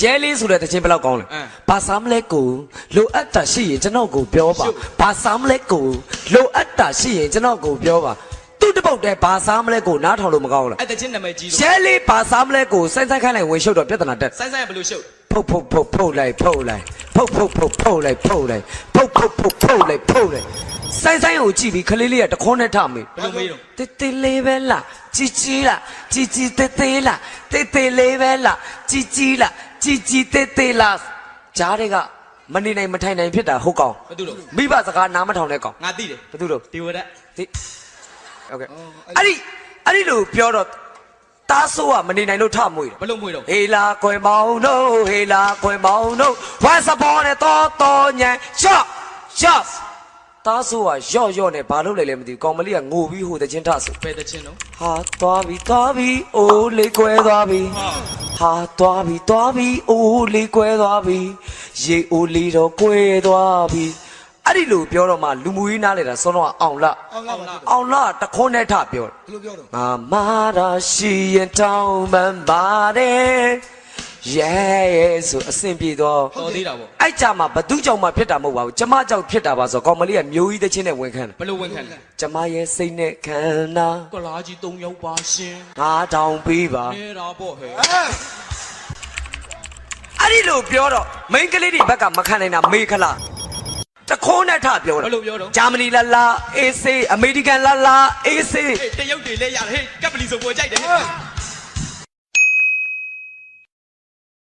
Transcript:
ရဲလေးဆိုတဲ့တခြင်းဘယ်လောက်ကောင်းလဲဘာစားမလဲကိုလိုအပ်တာရှိရင်ကျွန်တော်ကိုပြောပါဘာစားမလဲကိုလိုအပ်တာရှိရင်ကျွန်တော်ကိုပြောပါသူ့တပုတ်တဲ့ဘာစားမလဲကိုနားထောင်လို့မကောင်းလားအဲ့တခြင်းနာမည်ကြီးလို့ရဲလေးဘာစားမလဲကိုစိုင်းခိုင်းလိုက်ဝင်ရှုပ်တော့ပြဿနာတက်စိုင်းဘယ်လိုရှုပ်ဖုတ်လိုက်ဖုတ်လိုက်ဖုတ်လိုက်ဖုတ်လိုက်စိုင်းကိုကြည့်ပြီးခလေးလေးကတခွန်းနဲ့ထမေးဘယ်လိုမေးတော့တေးလေးပဲလားကြီးလားကြီးတေးလားတေးလေးပဲလားကြီးလားကြီးတေးလားကြားတွေကမနေနိုင်မထိုင်နိုင်ဖြစ်တာဟုတ်ကောင်ဘာတူလို့မိဘစကားနားမထောင်တဲ့ကောင်ငါသိတယ်ဘာတူလို့ဒီဝရက်ဒီโอเคအဲ့ဒီလိုပြောတော့တားဆိုးကမနေနိုင်လို့ထမွေးတယ်ဘယ်လိုမွေးတော့ဟေလာခွင်ပေါင်းတို့ဟေလာခွင်ပေါင်းတို့ဝါစပေါ်နဲ့တော်ညံရှော့တားဆိုးကရော့နဲ့ဘာလုပ်လဲလဲမသိဘူးကောင်မလေးကငိုပြီးဟိုတချင်းထဆိုဘယ်တခြင်းတော့ဟာသွားပြီအိုးလေးကွဲသွားပြီဟာသွားပြီအိုးလေးကွဲသွားပြီရေအိုးလေးတော့ကွဲသွားပြီအဲ့ဒီလိုပြောတော့မှလူမှုရေးနားလေတာစောတော့အောင်လတခွန်းနဲ့ထပြောတယ်ဘယ်လိုပြောတော့ငါမာရာရှိရင်တောင်းပန်ပါတယ်ရဲဆိုအဆင်ပြေတော့တော်သေးတာပေါ့အဲ့ကြမှာဘသူကြောင့်မှဖြစ်တာမဟုတ်ပါဘူးကျမကြောင့်ဖြစ်တာပါဆိုကောင်မလေးကမျိုးကြီးတဲ့ချင်းနဲ့ဝင်ခံတယ်ဘယ်လိုဝင်ခံလဲကျမရဲ့စိတ်နဲ့ခံနာ ကလားကြီး3ယောက်ပါရှင်ငါတောင်းပေးပါနေတာပေါ့ဟဲ့အဲ့ဒီလိုပြောတော့မိန်းကလေးတွေဘက်ကမခံနိုင်တာမေခလာတခွန်းနဲ့ထပြောတယ်ဘယ်လိုပြောတော့ဂျာမနီလာအေးဆေးအမေရိကန်လာအေးဆေးတရုတ်တွေလည်းရတယ်ဟဲ့ကပ်ပလီဆိုပေါ်ကြိုက်တယ်